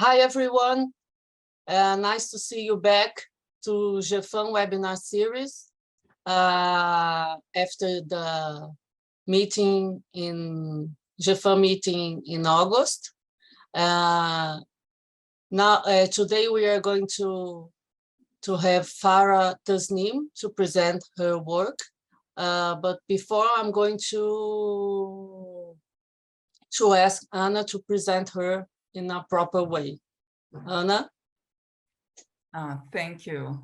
Hi, everyone. Nice to see you back to GeFam webinar series after the meeting in GeFam meeting in August. Today we are going to have Farah Tasneem to present her work. But before, I'm going to ask Anna to present her in a proper way. Anna? Thank you,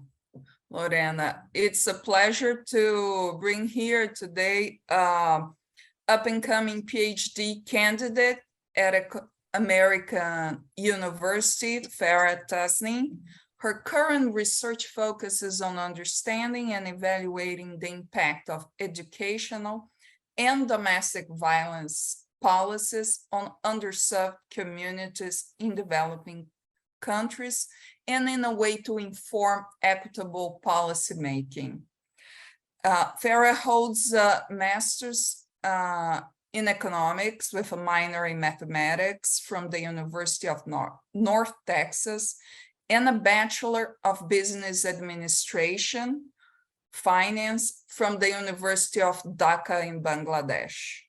Lorena. It's a pleasure to bring here today up-and-coming PhD candidate at an American university, Farah Tasneem. Her current research focuses on understanding and evaluating the impact of educational and domestic violence policies on underserved communities in developing countries and in a way to inform equitable policymaking. Farah holds a master's in economics with a minor in mathematics from the University of North Texas and a Bachelor of Business Administration, Finance from the University of Dhaka in Bangladesh.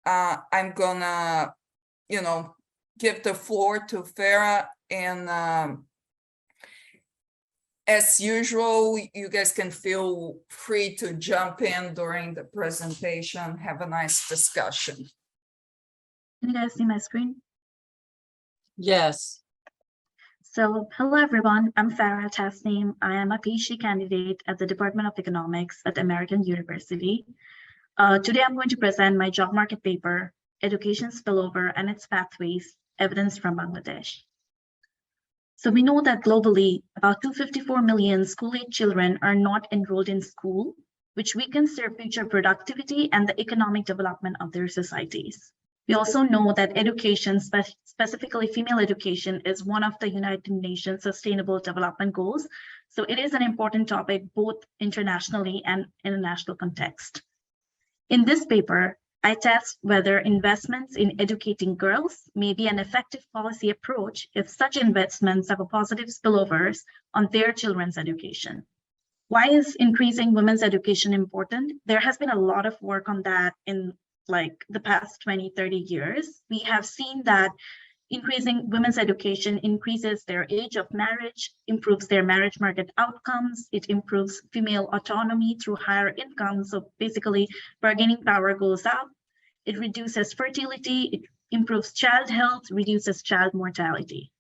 I'm gonna, give the floor to Farah, and as usual, you guys can feel free to jump in during the presentation, have a nice discussion. Can you guys see my screen? Yes. So, hello everyone, I'm Farah Tasneem. I am a PhD candidate at the Department of Economics at American University. Today I'm going to present my job market paper, Education Spillover and Its Pathways, Evidence from Bangladesh. So we know that globally, about 254 million school-age children are not enrolled in school, which weakens their future productivity and the economic development of their societies. We also know that education, specifically female education, is one of the United Nations Sustainable Development Goals. So it is an important topic, both internationally and in a national context. In this paper, I test whether investments in educating girls may be an effective policy approach if such investments have a positive spillovers on their children's education. Why is increasing women's education important? There has been a lot of work on that in the past 20, 30 years. We have seen that increasing women's education increases their age of marriage, improves their marriage market outcomes, it improves female autonomy through higher income. So basically, bargaining power goes up, it reduces fertility, it improves child health, reduces child mortality.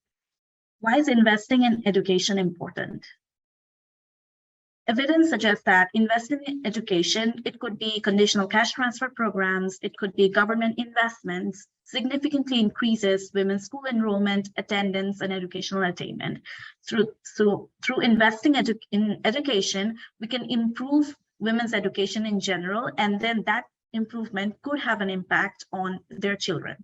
Why is investing in education important? Evidence suggests that investing in education, it could be conditional cash transfer programs, it could be government investments, significantly increases women's school enrollment, attendance, and educational attainment. Through investing in education, we can improve women's education in general, and then that improvement could have an impact on their children.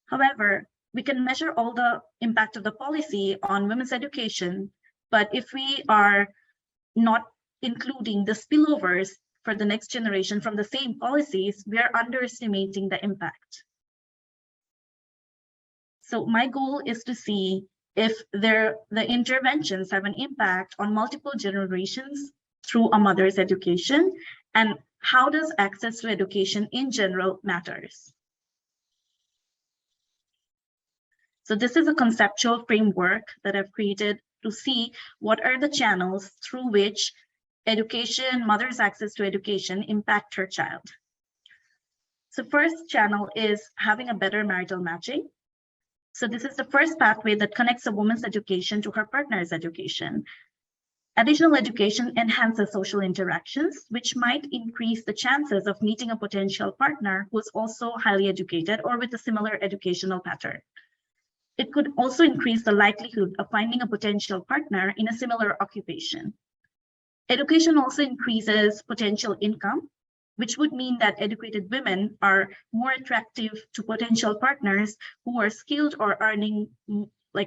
However, we can measure all the impact of the policy on women's education, but if we are not including the spillovers for the next generation from the same policies, we are underestimating the impact. So my goal is to see if the interventions have an impact on multiple generations through a mother's education, and how does access to education in general matters. So this is a conceptual framework that I've created to see what are the channels through which education, mother's access to education impact her child. So first channel is having a better marital matching. So this is the first pathway that connects a woman's education to her partner's education. Additional education enhances social interactions, which might increase the chances of meeting a potential partner who is also highly educated or with a similar educational pattern. It could also increase the likelihood of finding a potential partner in a similar occupation. Education also increases potential income, which would mean that educated women are more attractive to potential partners who are skilled or earning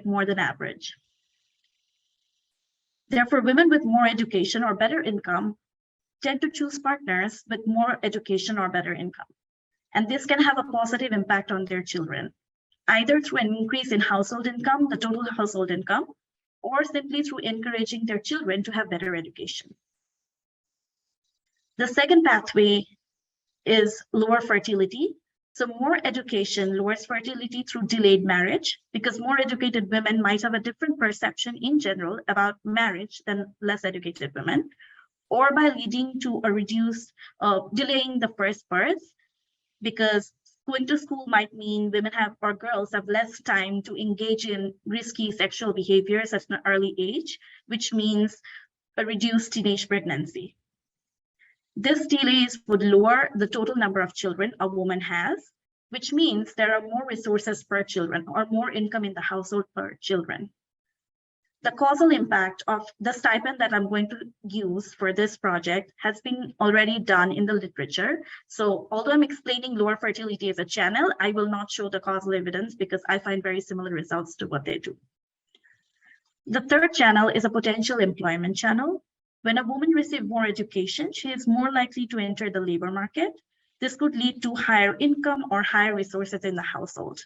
more than average. Therefore, women with more education or better income tend to choose partners with more education or better income. And this can have a positive impact on their children, either through an increase in household income, the total household income, or simply through encouraging their children to have better education. The second pathway is lower fertility. So more education lowers fertility through delayed marriage, because more educated women might have a different perception in general about marriage than less educated women, or by leading to a reduced, delaying the first birth, because going to school might mean women have, or girls have, less time to engage in risky sexual behaviors at an early age, which means a reduced teenage pregnancy. This delays would lower the total number of children a woman has, which means there are more resources per children, or more income in the household per children. The causal impact of the stipend that I'm going to use for this project has been already done in the literature. So although I'm explaining lower fertility as a channel, I will not show the causal evidence because I find very similar results to what they do. The third channel is a potential employment channel. When a woman receives more education, she is more likely to enter the labor market. This could lead to higher income or higher resources in the household.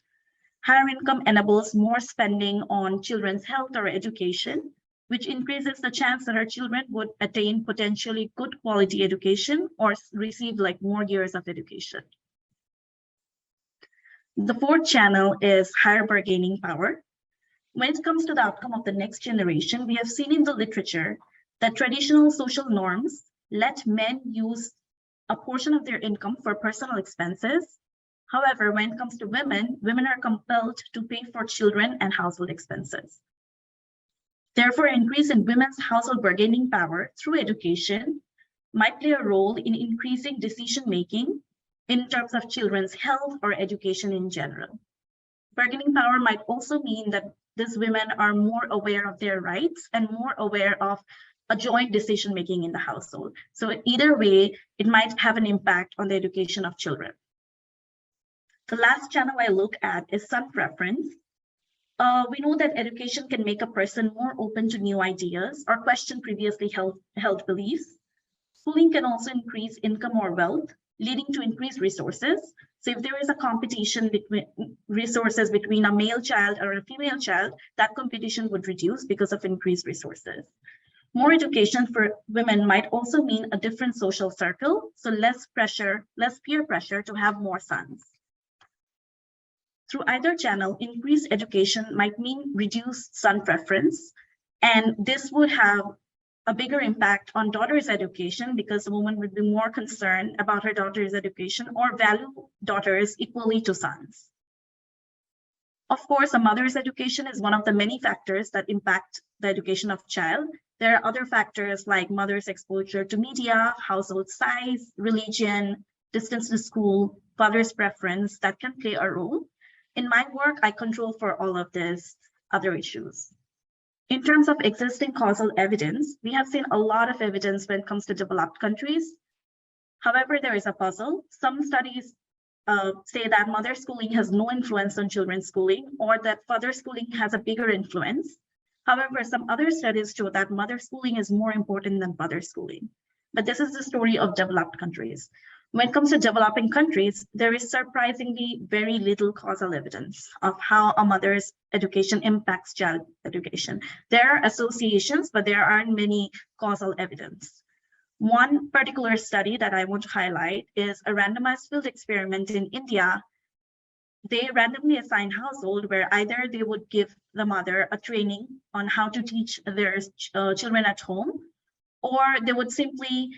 Higher income enables more spending on children's health or education, which increases the chance that our children would attain potentially good quality education or receive like more years of education. The fourth channel is higher bargaining power. When it comes to the outcome of the next generation, we have seen in the literature that traditional social norms let men use a portion of their income for personal expenses. However, when it comes to women, women are compelled to pay for children and household expenses. Therefore, an increase in women's household bargaining power through education might play a role in increasing decision-making in terms of children's health or education in general. Bargaining power might also mean that these women are more aware of their rights and more aware of a joint decision-making in the household. So either way, it might have an impact on the education of children. The last channel I look at is son preference. We know that education can make a person more open to new ideas or question previously held beliefs. Schooling can also increase income or wealth, leading to increased resources. So if there is a competition between resources between a male child or a female child, that competition would reduce because of increased resources. More education for women might also mean a different social circle, so less pressure, less peer pressure to have more sons. Through either channel, increased education might mean reduced son preference, and this would have a bigger impact on daughters' education because a woman would be more concerned about her daughter's education or value daughters equally to sons. Of course, a mother's education is one of the many factors that impact the education of child. There are other factors like mother's exposure to media, household size, religion, distance to school, father's preference that can play a role. In my work, I control for all of these other issues. In terms of existing causal evidence, we have seen a lot of evidence when it comes to developed countries. However, there is a puzzle. Some studies say that mother schooling has no influence on children's schooling, or that father schooling has a bigger influence. However, some other studies show that mother schooling is more important than father schooling. But this is the story of developed countries. When it comes to developing countries, there is surprisingly very little causal evidence of how a mother's education impacts child education. There are associations, but there aren't many causal evidence. One particular study that I want to highlight is a randomized field experiment in India. They randomly assign household where either they would give the mother a training on how to teach their children at home, or they would simply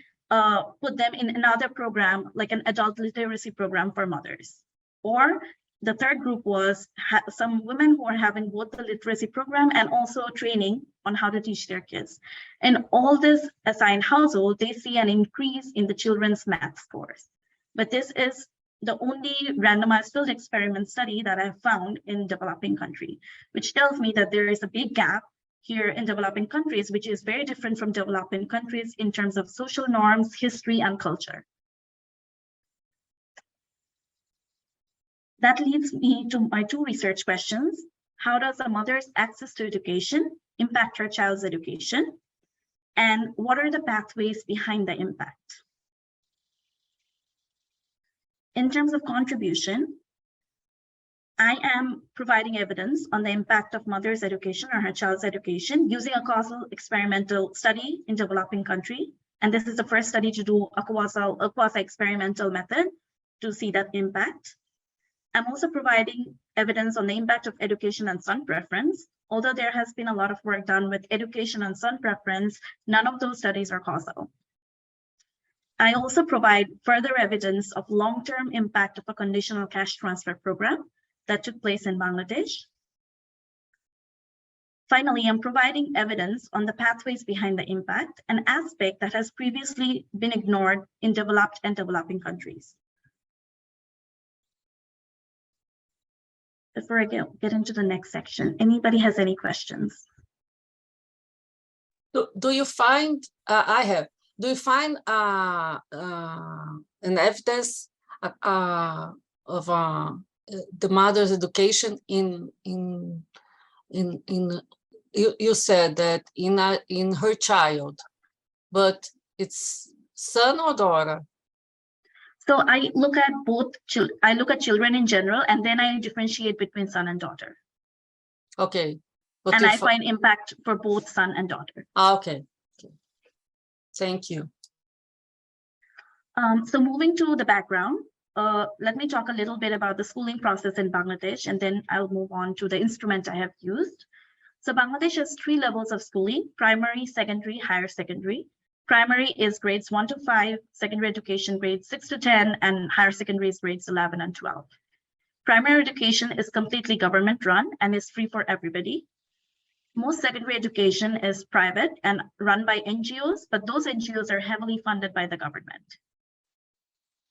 put them in another program, like an adult literacy program for mothers. Or the third group was some women who are having both the literacy program and also training on how to teach their kids. And all this assigned household, they see an increase in the children's math scores. But this is the only randomized field experiment study that I've found in developing country, which tells me that there is a big gap here in developing countries, which is very different from developing countries in terms of social norms, history, and culture. That leads me to my two research questions. How does a mother's access to education impact her child's education? And what are the pathways behind the impact? In terms of contribution, I am providing evidence on the impact of mother's education or her child's education using a causal experimental study in developing country. And this is the first study to do a quasi-experimental method to see that impact. I'm also providing evidence on the impact of education and son preference. Although there has been a lot of work done with education and son preference, none of those studies are causal. I also provide further evidence of long-term impact of a conditional cash transfer program that took place in Bangladesh. Finally, I'm providing evidence on the pathways behind the impact, an aspect that has previously been ignored in developed and developing countries. Before I get into the next section, anybody has any questions? Do you find, do you find an evidence of the mother's education you said that in her child, but it's son or daughter? So I look at both. I look at children in general, and then I differentiate between son and daughter. Okay. But and I find impact for both son and daughter. Okay. Thank you. So moving to the background, let me talk a little bit about the schooling process in Bangladesh, and then I'll move on to the instrument I have used. So Bangladesh has 3 levels of schooling: primary, secondary, higher secondary. Primary is grades 1 to 5, secondary education grades 6 to 10, and higher secondary is grades 11 and 12. Primary education is completely government run and is free for everybody. Most secondary education is private and run by NGOs, but those NGOs are heavily funded by the government.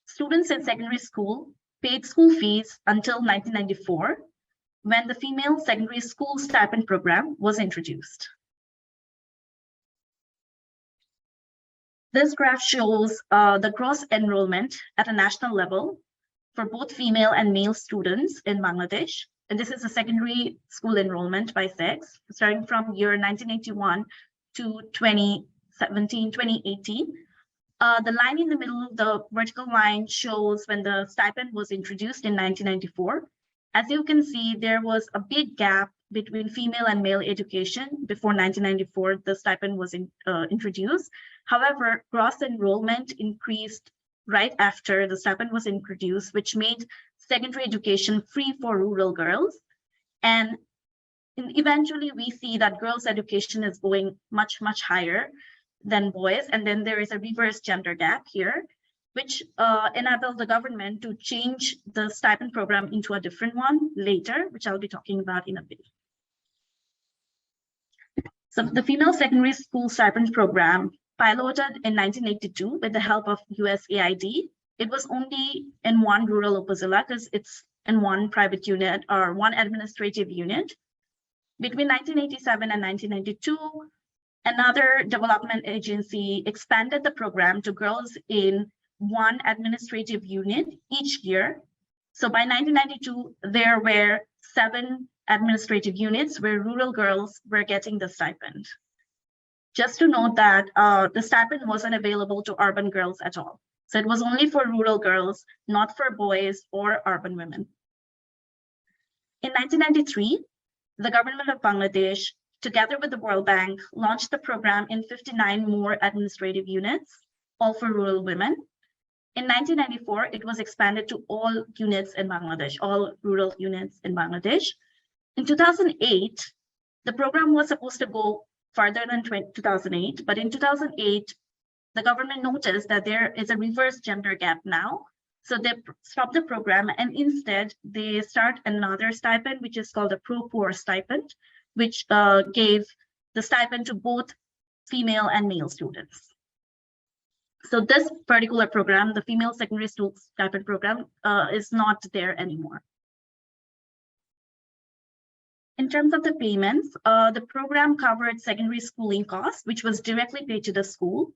Students in secondary school paid school fees until 1994, when the female secondary school stipend program was introduced. This graph shows the gross enrollment at a national level for both female and male students in Bangladesh. And this is a secondary school enrollment by sex, starting from year 1981 to 2017, 2018. The line in the middle, the vertical line, shows when the stipend was introduced in 1994. As you can see, there was a big gap between female and male education before 1994, the stipend was introduced. However, gross enrollment increased right after the stipend was introduced, which made secondary education free for rural girls. And eventually we see that girls' education is going much, much higher than boys. And then there is a reverse gender gap here, which enabled the government to change the stipend program into a different one later, which I'll be talking about in a bit. So the female secondary school stipend program piloted in 1982 with the help of USAID. It was only in one rural upazila because it's in one private unit or one administrative unit. Between 1987 and 1992, another development agency expanded the program to girls in one administrative unit each year. So by 1992, there were 7 administrative units where rural girls were getting the stipend. Just to note that the stipend wasn't available to urban girls at all. So it was only for rural girls, not for boys or urban women. In 1993, the government of Bangladesh, together with the World Bank, launched the program in 59 more administrative units, all for rural women. In 1994, it was expanded to all units in Bangladesh, all rural units in Bangladesh. In 2008, the program was supposed to go further than 2008, but in 2008, the government noticed that there is a reverse gender gap now. So they stopped the program and instead they start another stipend, which is called a pro-poor stipend, which gave the stipend to both female and male students. So this particular program, the female secondary school stipend program, is not there anymore. In terms of the payments, the program covered secondary schooling costs, which was directly paid to the school.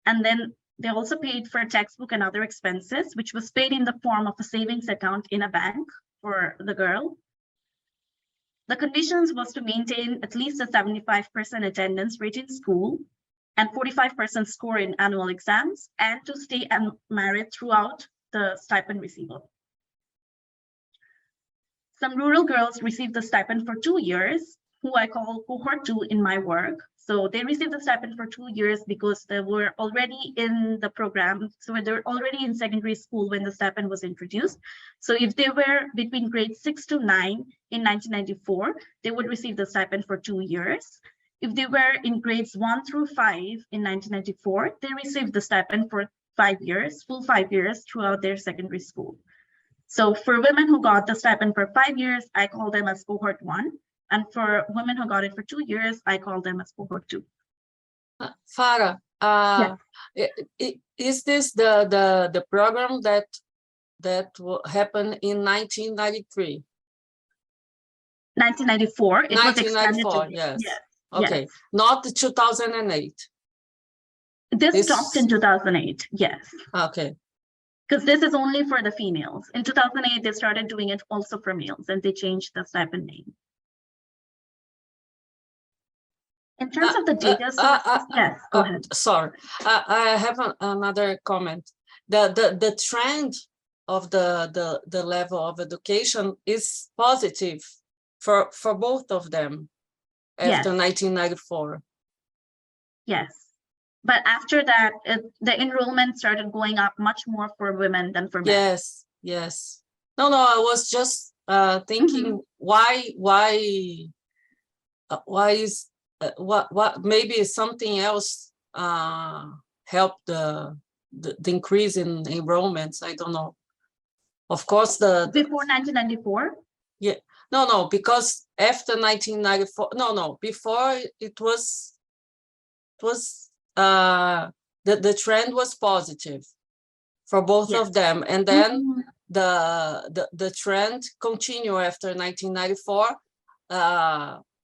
And then they also paid for textbook and other expenses, which was paid in the form of a savings account in a bank for the girl. The conditions was to maintain at least a 75% attendance rate in school and 45% score in annual exams, and to stay unmarried throughout the stipend receivable. Some rural girls received the stipend for 2 years, who I call cohort 2 in my work. So they received the stipend for 2 years because they were already in the program. So they were already in secondary school when the stipend was introduced. So if they were between grades 6 to 9 in 1994, they would receive the stipend for 2 years. If they were in grades 1 through 5 in 1994, they received the stipend for 5 years, full 5 years throughout their secondary school. So for women who got the stipend for 5 years, I call them as cohort 1. And for women who got it for 2 years, I call them as cohort 2. Farah, is this the program that happened in 1993? 1994. It was expanded 1994, to, yes. yes. Okay, Yes. not 2008. This stopped in 2008, yes. Okay. Because this is only for the females. In 2008, they started doing it also for males, and they changed the stipend name. In terms of the data sources, yes, go ahead. Sorry, I have another comment. The trend of the level of education is positive for both of them after 1994. Yes. But after that, the enrollment started going up much more for women than for men. Yes, yes. No, I was just thinking why is what maybe something else helped the increase in enrollments. I don't know. Of course, before 1994. Yeah, no, because after 1994, no, before it was the trend was positive for both of them, and then the trend continued after 1994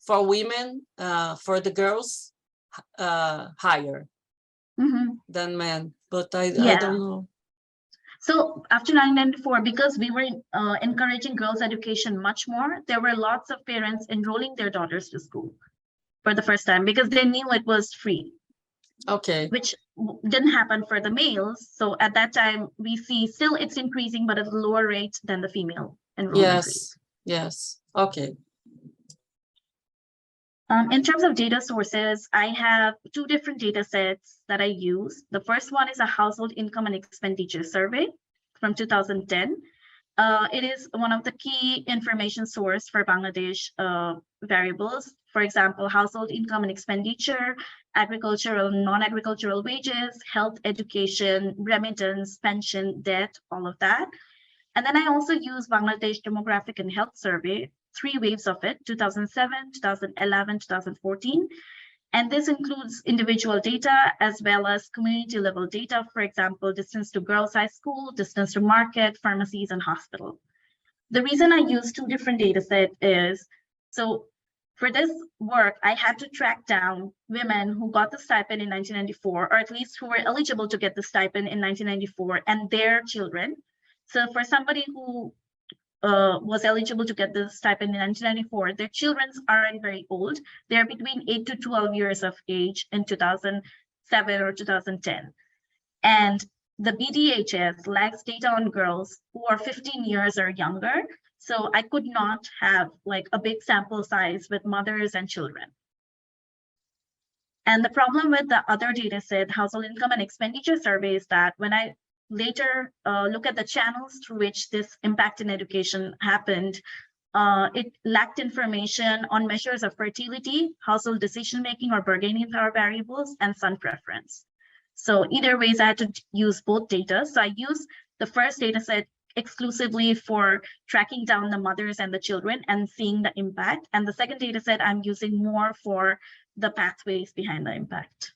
for women, for the girls, higher than men, but I don't know. So after 1994, because we were encouraging girls' education much more, there were lots of parents enrolling their daughters to school for the first time because they knew it was free. Okay. Which didn't happen for the males. So at that time, we see still it's increasing, but at a lower rate than the female enrollment rate. Yes. Okay. In terms of data sources, I have 2 different data sets that I use. The first one is a household income and expenditure survey from 2010. It is one of the key information source for Bangladesh variables. For example, household income and expenditure, agricultural, non-agricultural wages, health, education, remittance, pension, debt, all of that. And then I also use Bangladesh Demographic and Health Survey, 3 waves of it, 2007, 2011, 2014. And this includes individual data as well as community level data, for example, distance to girls' high school, distance to market, pharmacies, and hospital. The reason I use 2 different data sets is, so for this work, I had to track down women who got the stipend in 1994, or at least who were eligible to get the stipend in 1994, and their children. So for somebody who was eligible to get the stipend in 1994, their children aren't very old. They're between 8 to 12 years of age in 2007 or 2010. And the BDHS lacks data on girls who are 15 years or younger. So I could not have like a big sample size with mothers and children. And the problem with the other data set, household income and expenditure survey, is that when I later look at the channels through which this impact in education happened, it lacked information on measures of fertility, household decision-making or bargaining power variables, and son preference. So either ways, I had to use both data. So I use the first data set exclusively for tracking down the mothers and the children and seeing the impact. And the second data set I'm using more for the pathways behind the impact.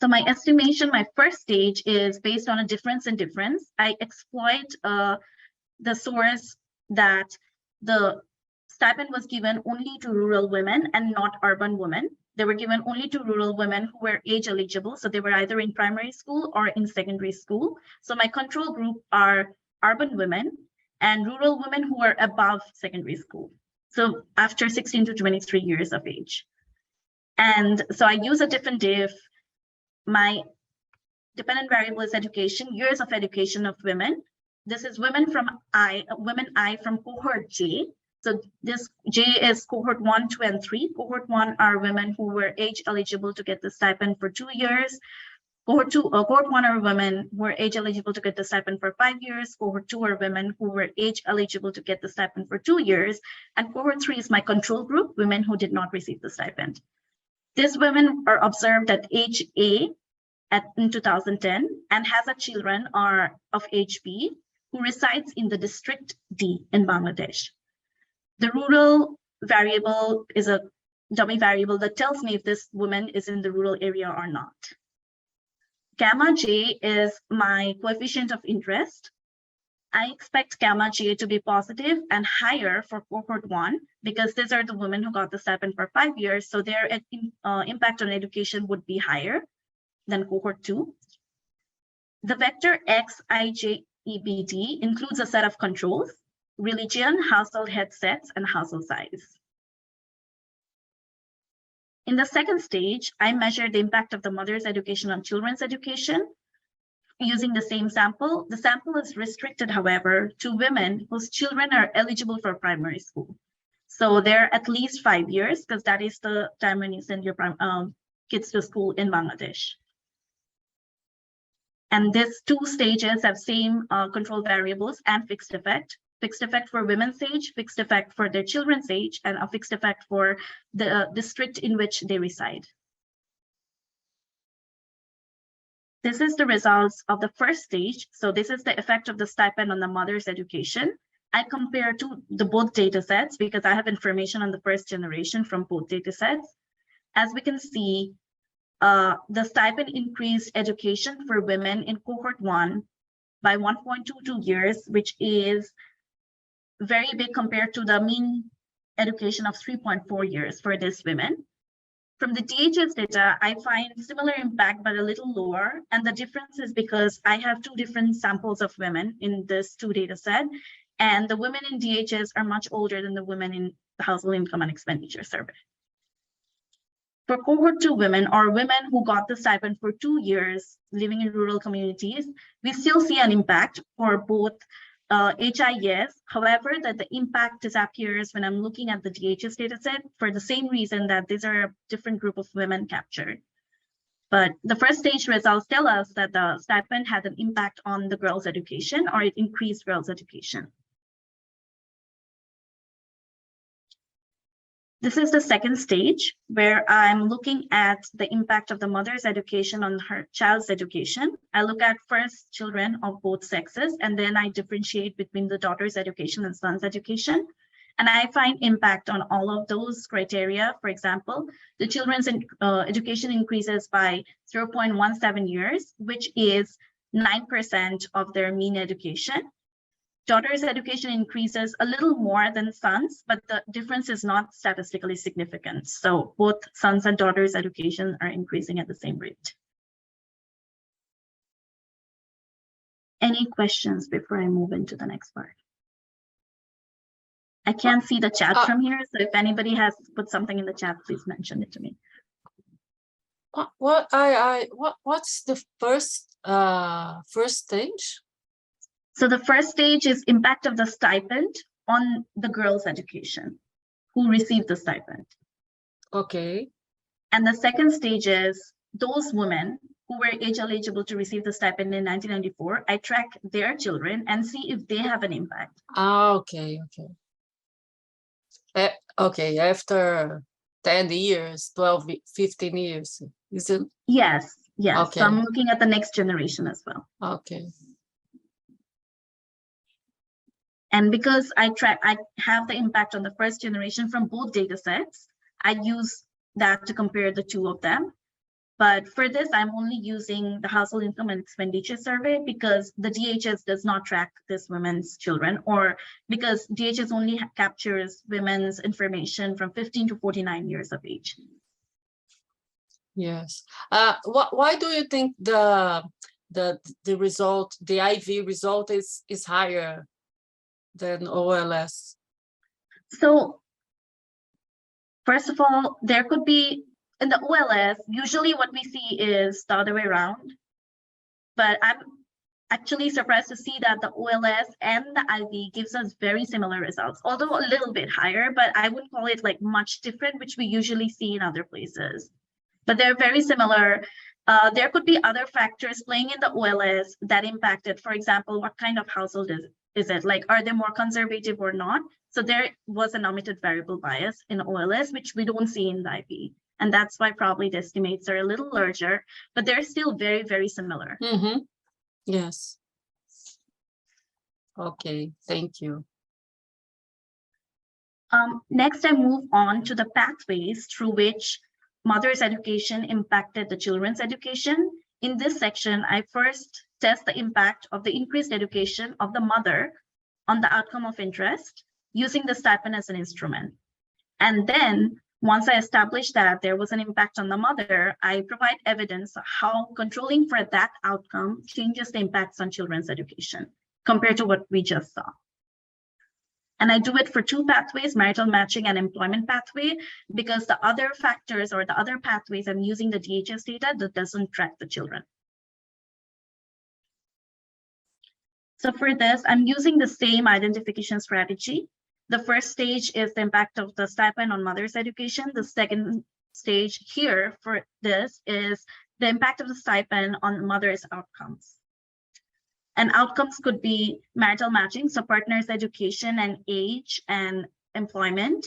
So my estimation, my first stage is based on a difference in difference. I exploit the source that the stipend was given only to rural women and not urban women. They were given only to rural women who were age eligible. So they were either in primary school or in secondary school. So my control group are urban women and rural women who are above secondary school. So after 16 to 23 years of age. And so I use a different diff. My dependent variable is education, years of education of women. This is women I from cohort J. So this J is cohort 1, 2, and 3. Cohort 1 are women who were age eligible to get the stipend for 2 years. Cohort 1 are women who were age eligible to get the stipend for 5 years. Cohort 2 are women who were age eligible to get the stipend for 2 years. And cohort 3 is my control group, women who did not receive the stipend. These women are observed at age A in 2010 and has a children are of age B who resides in the district D in Bangladesh. The rural variable is a dummy variable that tells me if this woman is in the rural area or not. Gamma J is my coefficient of interest. I expect gamma J to be positive and higher for cohort 1 because these are the women who got the stipend for 5 years, so their impact on education would be higher than cohort 2. The vector XIJEBD includes a set of controls: religion, household head sets, and household size. In the second stage, I measure the impact of the mother's education on children's education using the same sample. The sample is restricted, however, to women whose children are eligible for primary school. So they're at least 5 years, because that is the time when you send your kids to school in Bangladesh. And these two stages have same control variables and fixed effect. Fixed effect for women's age, fixed effect for their children's age, and a fixed effect for the district in which they reside. This is the results of the first stage. So this is the effect of the stipend on the mother's education. I compare to the both data sets because I have information on the first generation from both data sets. As we can see, the stipend increased education for women in cohort 1 by 1.22 years, which is very big compared to the mean education of 3.4 years for these women. From the DHS data, I find similar impact, but a little lower. And the difference is because I have two different samples of women in this two data set. And the women in DHS are much older than the women in the Household Income and Expenditure Survey. For cohort 2 women, or women who got the stipend for 2 years living in rural communities, we still see an impact for both HIS. However, that the impact disappears when I'm looking at the DHS dataset for the same reason that these are a different group of women captured. But the first stage results tell us that the stipend had an impact on the girls' education, or it increased girls' education. This is the second stage where I'm looking at the impact of the mother's education on her child's education. I look at first children of both sexes, and then I differentiate between the daughter's education and son's education. And I find impact on all of those criteria. For example, the children's education increases by 0.17 years, which is 9% of their mean education. Daughter's education increases a little more than sons, but the difference is not statistically significant. So both sons and daughters' education are increasing at the same rate. Any questions before I move into the next part? I can't see the chat from here, so if anybody has put something in the chat, please mention it to me. What's the first stage? So the first stage is impact of the stipend on the girls' education, who received the stipend. Okay. And the second stage is those women who were age eligible to receive the stipend in 1994. I track their children and see if they have an impact. Okay. Okay, after 10 years, 12, 15 years, is it? Yes. Okay. So I'm looking at the next generation as well. Okay. And because I have the impact on the first generation from both data sets, I use that to compare the two of them. But for this, I'm only using the Household Income and Expenditure Survey because the DHS does not track this women's children, or because DHS only captures women's information from 15 to 49 years of age. Yes. Why do you think the result, the IV result is higher than OLS? So first of all, there could be in the OLS, usually what we see is the other way around. but I'm actually surprised to see that the OLS and the IV gives us very similar results, although a little bit higher, but I wouldn't call it like much different, which we usually see in other places. But they're very similar. There could be other factors playing in the OLS that impacted, for example, what kind of household is it? Like, are they more conservative or not? So there was an omitted variable bias in OLS, which we don't see in the IV. And that's why probably the estimates are a little larger, but they're still very, very similar. Mm-hmm. Yes. Okay, thank you. Next, I move on to the pathways through which mother's education impacted the children's education. In this section, I first test the impact of the increased education of the mother on the outcome of interest using the stipend as an instrument. And then once I establish that there was an impact on the mother, I provide evidence of how controlling for that outcome changes the impacts on children's education compared to what we just saw. And I do it for two pathways, marital matching and employment pathway, because the other factors or the other pathways, I'm using the DHS data that doesn't track the children. So for this, I'm using the same identification strategy. The first stage is the impact of the stipend on mother's education. The second stage here for this is the impact of the stipend on mother's outcomes. And outcomes could be marital matching, so partner's education and age and employment.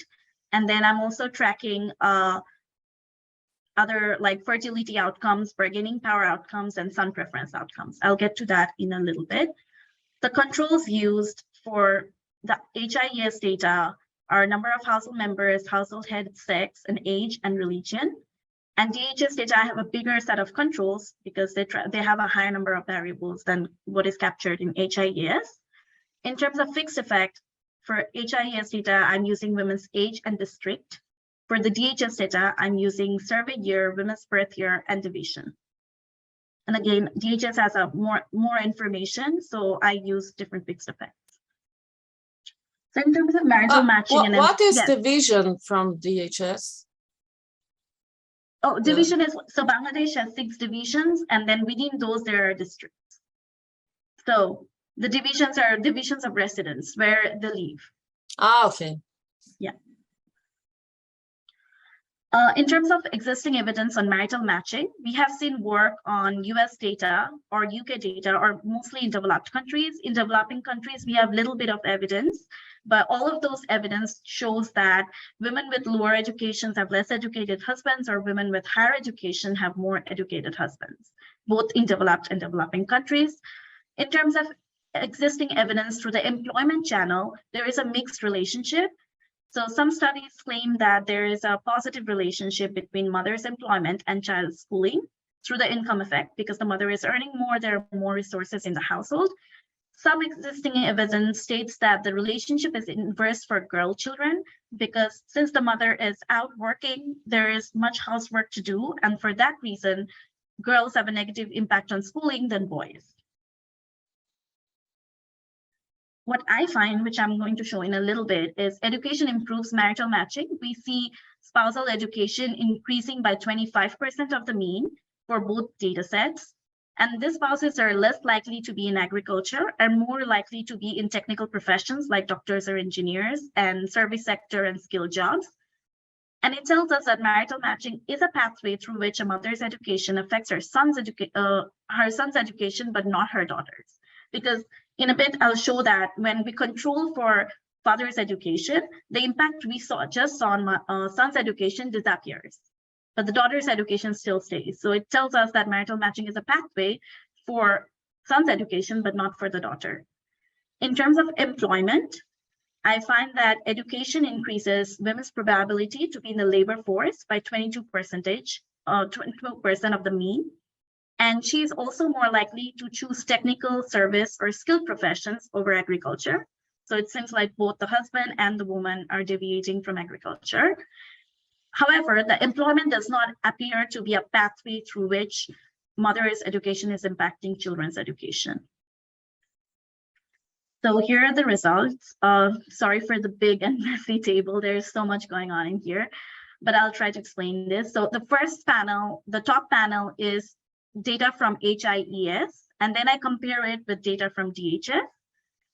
And then I'm also tracking other like fertility outcomes, bargaining power outcomes, and son preference outcomes. I'll get to that in a little bit. The controls used for the HIES data are number of household members, household head, sex, and age, and religion. And DHS data have a bigger set of controls because they have a higher number of variables than what is captured in HIES. In terms of fixed effect, for HIES data, I'm using women's age and district. For the DHS data, I'm using survey year, women's birth year, and division. And again, DHS has a more information, so I use different fixed effects. So in terms of marital matching, what is division from DHS? Oh, division is, so Bangladesh has 6 divisions, and then within those there are districts. So the divisions are divisions of residence where they live. Ah, okay. Yeah. In terms of existing evidence on marital matching, we have seen work on US data or UK data, or mostly in developed countries. In developing countries, we have little bit of evidence, but all of those evidence shows that women with lower educations have less educated husbands, or women with higher education have more educated husbands, both in developed and developing countries. In terms of existing evidence through the employment channel, there is a mixed relationship. So some studies claim that there is a positive relationship between mother's employment and child's schooling through the income effect, because the mother is earning more, there are more resources in the household. Some existing evidence states that the relationship is inverse for girl children, because since the mother is out working, there is much housework to do. And for that reason, girls have a negative impact on schooling than boys. What I find, which I'm going to show in a little bit, is education improves marital matching. We see spousal education increasing by 25% of the mean for both data sets. And these spouses are less likely to be in agriculture and more likely to be in technical professions like doctors or engineers and service sector and skilled jobs. And it tells us that marital matching is a pathway through which a mother's education affects her son's education, but not her daughter's. Because in a bit, I'll show that when we control for father's education, the impact we just saw on son's education disappears, but the daughter's education still stays. So it tells us that marital matching is a pathway for son's education, but not for the daughter. In terms of employment, I find that education increases women's probability to be in the labor force by 22%, 22% of the mean. And she's also more likely to choose technical, service, or skilled professions over agriculture. So it seems like both the husband and the woman are deviating from agriculture. However, the employment does not appear to be a pathway through which mother's education is impacting children's education. So here are the results. Sorry for the big and messy table. There's so much going on in here, but I'll try to explain this. So the first panel, the top panel, is data from HIES, and then I compare it with data from DHS.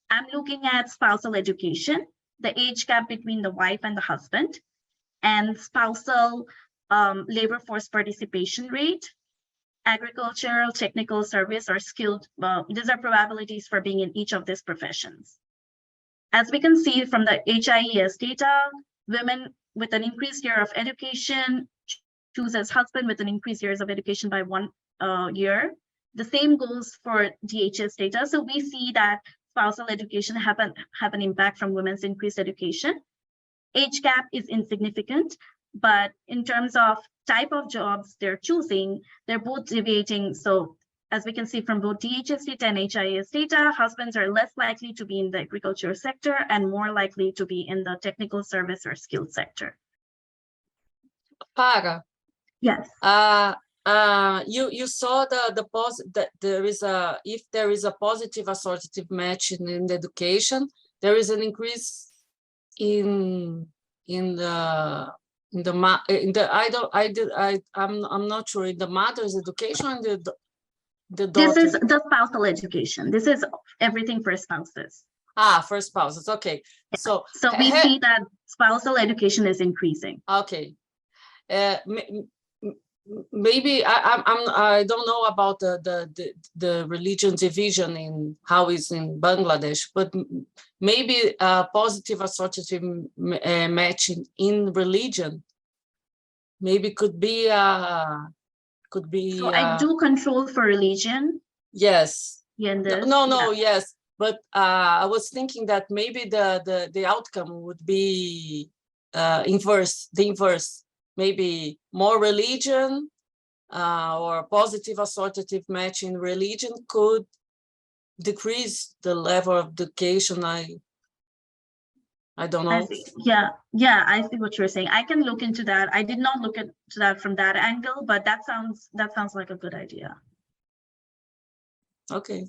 I'm looking at spousal education, the age gap between the wife and the husband, and spousal labor force participation rate, agricultural, technical service, or skilled. These are probabilities for being in each of these professions. As we can see from the HIES data, women with an increased year of education choose as husband with an increased years of education by 1 year. The same goes for DHS data. So we see that spousal education have an impact from women's increased education. Age gap is insignificant, but in terms of type of jobs they're choosing, they're both deviating. So as we can see from both DHS data and HIS data, husbands are less likely to be in the agriculture sector and more likely to be in the technical service or skilled sector. Farah, Yes. You saw that there is a, if there is a positive associative match in the education, there is an increase I'm not sure, in the mother's education and the daughter. This is the spousal education. This is everything for spouses. For spouses. Okay. So we see that spousal education is increasing. Okay. Maybe I don't know about the religion division in how it's in Bangladesh, but maybe a positive associative matching in religion maybe could be So I do control for religion. Yes. No, yes, but I was thinking that maybe the outcome would be the inverse. Maybe more religion or positive associative match in religion could decrease the level of education. I don't know. Yeah, I see what you're saying. I can look into that. I did not look into that from that angle, but that sounds like a good idea. Okay.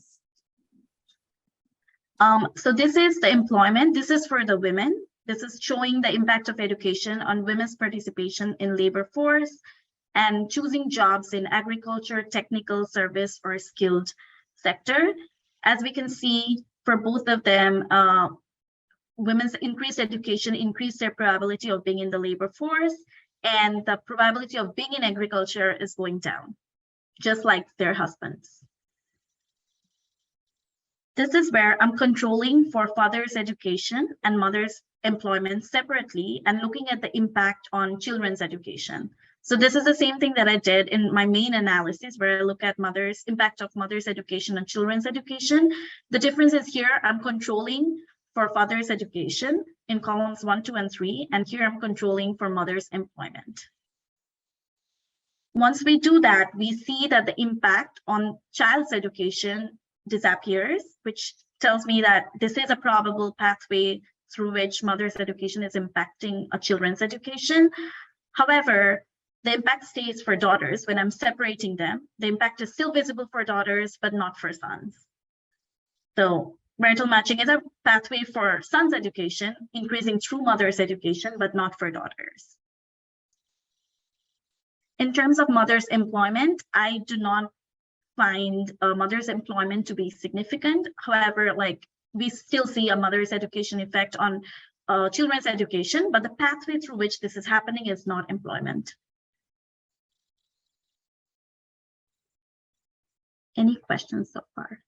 So this is the employment. This is for the women. This is showing the impact of education on women's participation in labor force and choosing jobs in agriculture, technical service, or skilled sector. As we can see, for both of them, women's increased education increased their probability of being in the labor force, and the probability of being in agriculture is going down, just like their husbands. This is where I'm controlling for father's education and mother's employment separately and looking at the impact on children's education. So this is the same thing that I did in my main analysis, where I look at impact of mother's education and children's education. The difference is here I'm controlling for father's education in columns 1, 2, and 3, and here I'm controlling for mother's employment. Once we do that, we see that the impact on child's education disappears, which tells me that this is a probable pathway through which mother's education is impacting a children's education. However, the impact stays for daughters when I'm separating them. The impact is still visible for daughters, but not for sons. So marital matching is a pathway for sons' education, increasing through mother's education, but not for daughters. In terms of mother's employment, I do not find mother's employment to be significant. However, we still see a mother's education effect on children's education, but the pathway through which this is happening is not employment. Any questions so far?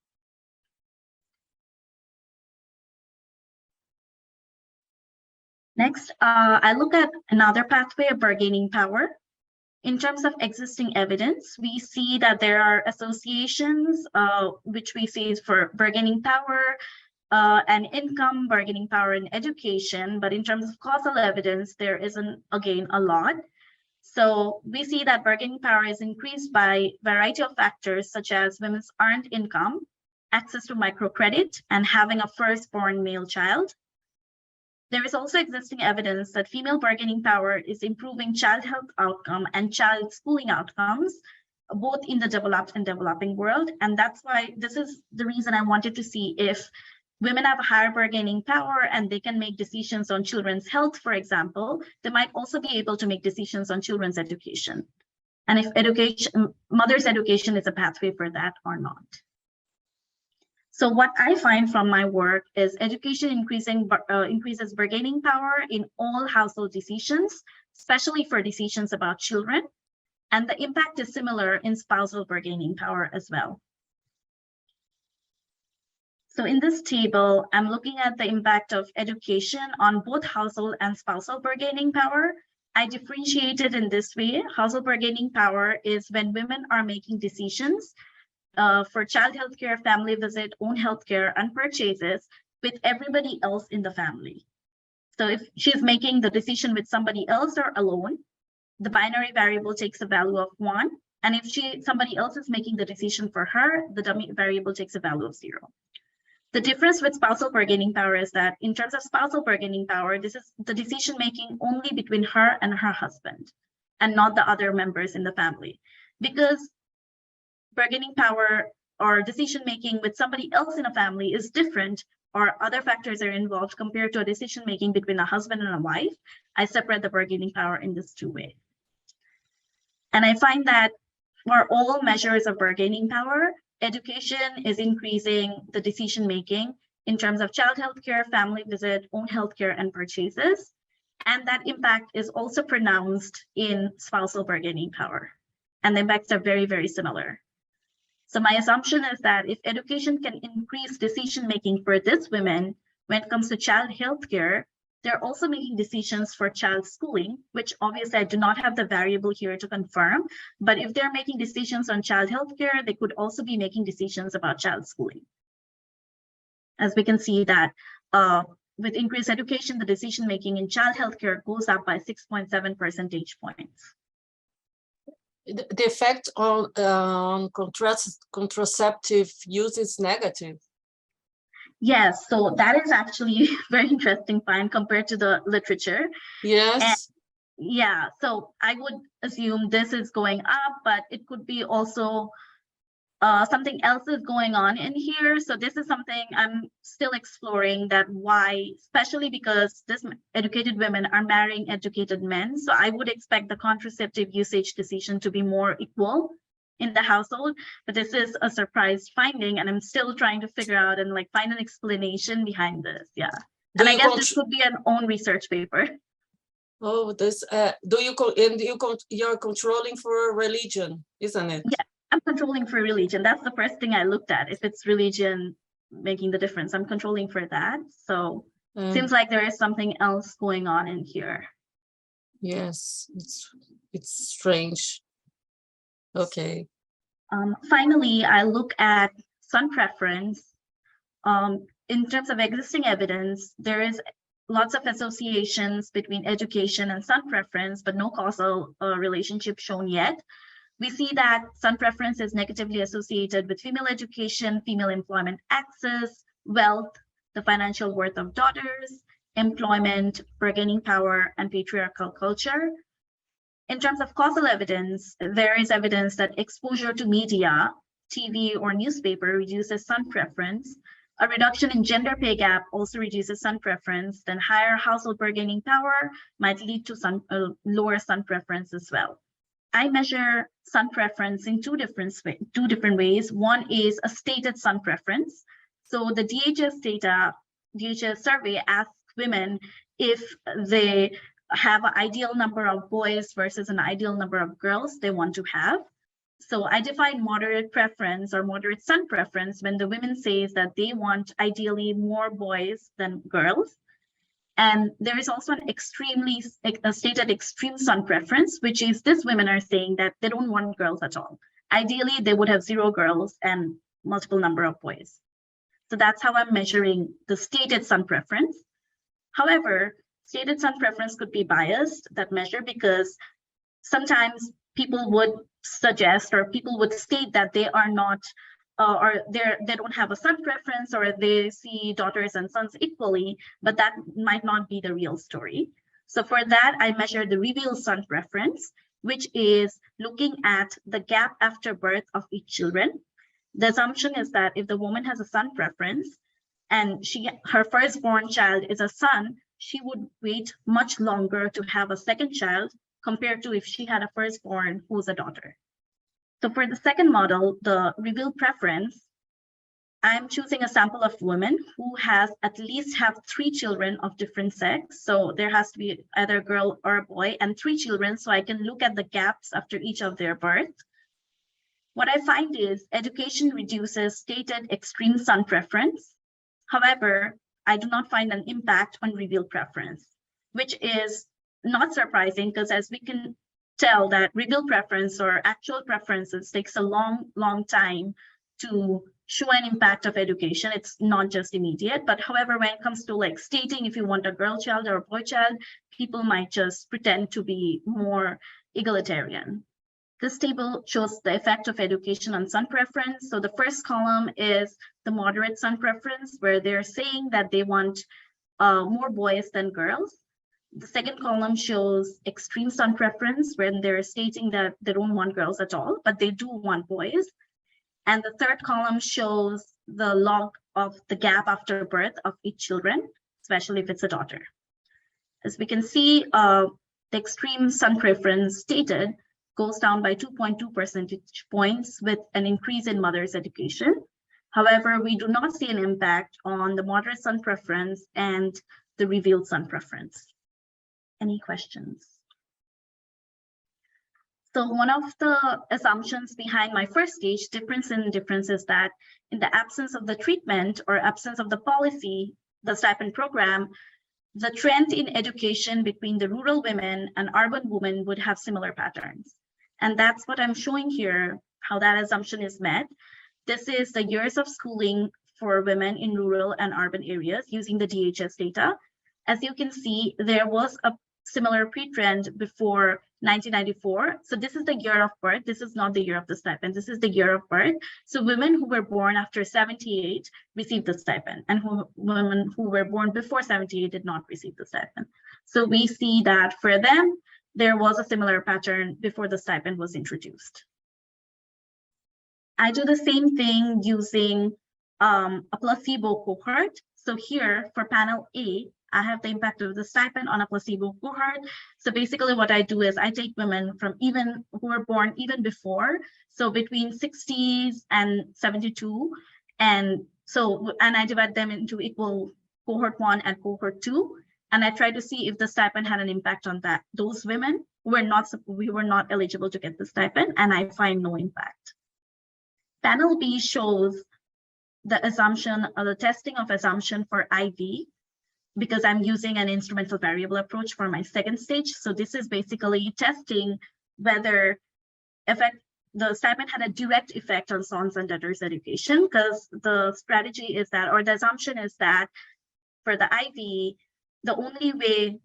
Next, I look at another pathway of bargaining power. In terms of existing evidence, we see that there are associations, which we see is for bargaining power and income, bargaining power and education. But in terms of causal evidence, there isn't, again, a lot. So we see that bargaining power is increased by a variety of factors, such as women's earned income, access to microcredit, and having a firstborn male child. There is also existing evidence that female bargaining power is improving child health outcome and child schooling outcomes, both in the developed and developing world. And that's why this is the reason I wanted to see if women have a higher bargaining power and they can make decisions on children's health, for example, they might also be able to make decisions on children's education. And if mother's education is a pathway for that or not. So what I find from my work is education increases bargaining power in all household decisions, especially for decisions about children. And the impact is similar in spousal bargaining power as well. So in this table, I'm looking at the impact of education on both household and spousal bargaining power. I differentiate it in this way. Household bargaining power is when women are making decisions for child healthcare, family visit, own healthcare, and purchases with everybody else in the family. So if she's making the decision with somebody else or alone, the binary variable takes a value of 1. And if somebody else is making the decision for her, the dummy variable takes a value of 0. The difference with spousal bargaining power is that in terms of spousal bargaining power, this is the decision making only between her and her husband and not the other members in the family. Because bargaining power or decision making with somebody else in a family is different, or other factors are involved compared to a decision making between a husband and a wife, I separate the bargaining power in this 2 ways. And I find that for all measures of bargaining power, education is increasing the decision making in terms of child healthcare, family visit, own healthcare, and purchases. And that impact is also pronounced in spousal bargaining power. And the impacts are very, very similar. So my assumption is that if education can increase decision-making for these women when it comes to child healthcare, they're also making decisions for child schooling, which obviously I do not have the variable here to confirm. But if they're making decisions on child healthcare, they could also be making decisions about child schooling. As we can see that with increased education, the decision-making in child healthcare goes up by 6.7 percentage points. The effect on contraceptive use is negative. Yes, so that is actually a very interesting find compared to the literature. Yes. And yeah, so I would assume this is going up, but it could be also something else is going on in here. So this is something I'm still exploring, that why, especially because this educated women are marrying educated men. So I would expect the contraceptive usage decision to be more equal in the household, but this is a surprise finding, and I'm still trying to figure out and like find an explanation behind this. Yeah, and I guess this could be an own research paper. Oh, this you're controlling for religion, isn't it? Yeah, I'm controlling for religion. That's the first thing I looked at. If it's religion making the difference, I'm controlling for that. So seems like there is something else going on in here. Yes, it's strange. Okay. Finally, I look at son preference. In terms of existing evidence, there is lots of associations between education and son preference, but no causal relationship shown yet. We see that son preference is negatively associated with female education, female employment access, wealth, the financial worth of daughters, employment, bargaining power, and patriarchal culture. In terms of causal evidence, there is evidence that exposure to media, TV or newspaper reduces son preference. A reduction in gender pay gap also reduces son preference. Then higher household bargaining power might lead to lower son preference as well. I measure son preference in two different ways. One is a stated son preference. So the DHS survey asks women if they have an ideal number of boys versus an ideal number of girls they want to have. So I define moderate preference or moderate son preference when the women says that they want ideally more boys than girls. And there is also a stated extreme son preference, which is these women are saying that they don't want girls at all. Ideally, they would have 0 girls and multiple number of boys. So that's how I'm measuring the stated son preference. However, stated son preference could be biased, that measure, because sometimes people would suggest or people would state that they are not or they don't have a son preference, or they see daughters and sons equally, but that might not be the real story. So for that, I measure the revealed son preference, which is looking at the gap after birth of each children. The assumption is that if the woman has a son preference and her firstborn child is a son, she would wait much longer to have a second child compared to if she had a firstborn who's a daughter. So for the second model, the revealed preference, I'm choosing a sample of women who has at least have 3 children of different sex. So there has to be either a girl or a boy and 3 children. So I can look at the gaps after each of their birth. What I find is education reduces stated extreme son preference. However, I do not find an impact on revealed preference, which is not surprising because as we can tell that revealed preference or actual preferences takes a long time to show an impact of education. It's not just immediate, but however, when it comes to like stating if you want a girl child or a boy child, people might just pretend to be more egalitarian. This table shows the effect of education on son preference. So the first column is the moderate son preference, where they're saying that they want more boys than girls. The second column shows extreme son preference, when they're stating that they don't want girls at all, but they do want boys. And the third column shows the log of the gap after birth of each children, especially if it's a daughter. As we can see, the extreme son preference stated goes down by 2.2 percentage points with an increase in mother's education. However, we do not see an impact on the moderate son preference and the revealed son preference. Any questions? So one of the assumptions behind my first stage difference is that in the absence of the treatment or absence of the policy, the stipend program, the trend in education between the rural women and urban women would have similar patterns. And that's what I'm showing here, how that assumption is met. This is the years of schooling for women in rural and urban areas using the DHS data. As you can see, there was a similar pre-trend before 1994. So this is the year of birth. This is not the year of the stipend. This is the year of birth. So women who were born after 78 received the stipend, and women who were born before 78 did not receive the stipend. So we see that for them, there was a similar pattern before the stipend was introduced. I do the same thing using a placebo cohort. So here for panel A, I have the impact of the stipend on a placebo cohort. So basically what I do is I take women from even who were born even before, so between 60s and 72, and I divide them into equal cohort 1 and cohort 2, and I try to see if the stipend had an impact on that. Those women we were not eligible to get the stipend, and I find no impact. Panel B shows the assumption or the testing of assumption for IV, because I'm using an instrumental variable approach for my second stage. So this is basically testing whether the stipend had a direct effect on sons and daughters' education, because the strategy is that, or the assumption is that for the IV, the only way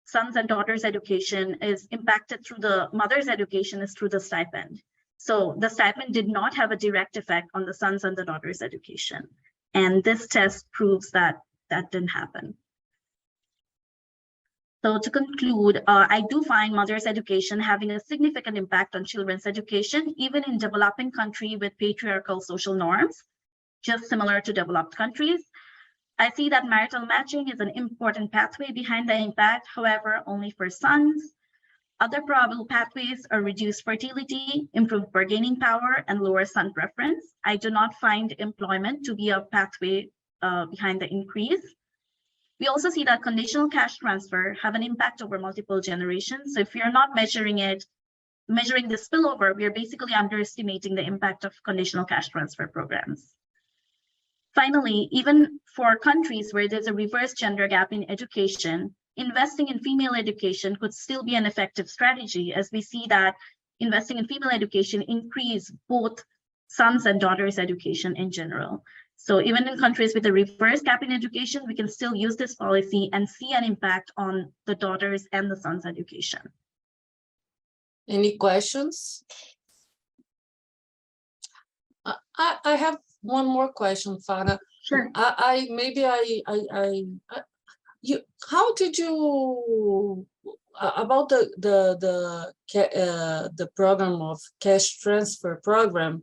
sons and daughters' education is impacted through the mother's education is through the stipend. So the stipend did not have a direct effect on the sons and the daughters' education. And this test proves that that didn't happen. So to conclude, I do find mother's education having a significant impact on children's education, even in developing countries with patriarchal social norms, just similar to developed countries. I see that marital matching is an important pathway behind the impact, however, only for sons. Other probable pathways are reduced fertility, improved bargaining power, and lower son preference. I do not find employment to be a pathway behind the increase. We also see that conditional cash transfer have an impact over multiple generations. So if you're not measuring the spillover, we are basically underestimating the impact of conditional cash transfer programs. Finally, even for countries where there's a reverse gender gap in education, investing in female education could still be an effective strategy, as we see that investing in female education increase both sons and daughters' education in general. So even in countries with a reverse gap in education, we can still use this policy and see an impact on the daughters' and the sons' education. Any questions? I have one more question, Farah. Sure. How did you about the program of cash transfer program?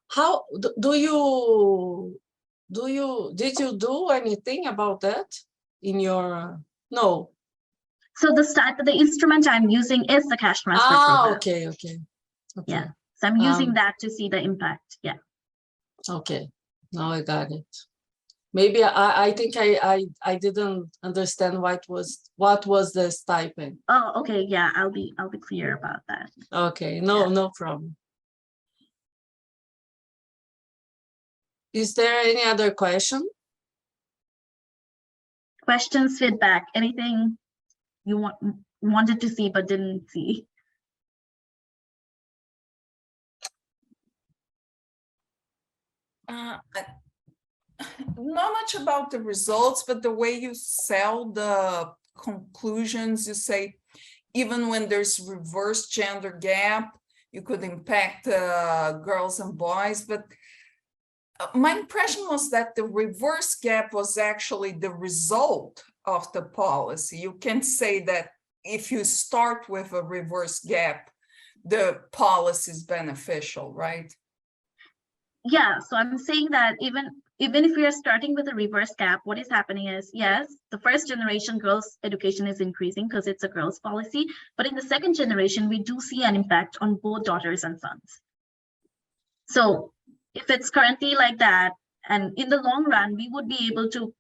How did you do anything about that in your no? So the instrument I'm using is the cash transfer program. Okay. Yeah. So I'm using that to see the impact. Yeah. Okay. Now I got it. Maybe I think I didn't understand what was the stipend. Oh, okay, yeah, I'll be clear about that. Okay, no problem. Is there any other question? Questions, feedback, anything you wanted to see but didn't see? Not much about the results, but the way you sell the conclusions. You say, even when there's reverse gender gap, you could impact girls and boys. But my impression was that the reverse gap was actually the result of the policy. You can say that if you start with a reverse gap, the policy is beneficial, right? Yeah, so I'm saying that even if we are starting with a reverse gap, what is happening is, yes, the first generation girls' education is increasing because it's a girls' policy, but in the second generation, we do see an impact on both daughters and sons. So if it's currently like that, and in the long run, we would be able to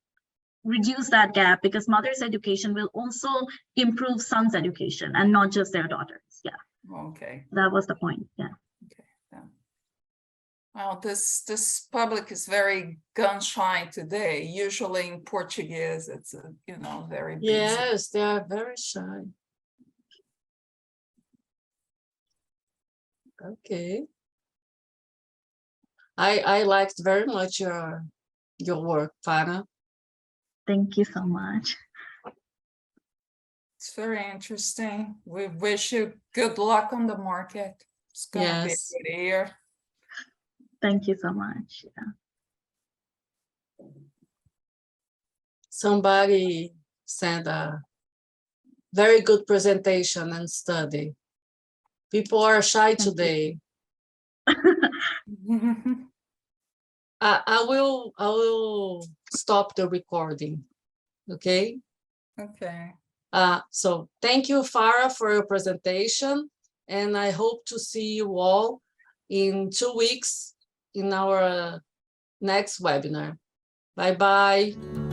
reduce that gap because mother's education will also improve sons' education and not just their daughters. Yeah. Okay. That was the point. Yeah. Okay. Yeah. Well, this public is very gun shy today. Usually in Portuguese, it's very busy. Yes, they are very shy. Okay. I liked very much your work, Farah. Thank you so much. It's very interesting. We wish you good luck on the market. It's gonna be a Yes. good year. Thank you so much. Yeah. Somebody sent a very good presentation and study. People are shy today. I will stop the recording. Okay. Okay. So thank you, Farah, for your presentation, and I hope to see you all in 2 weeks in our next webinar. Bye-bye.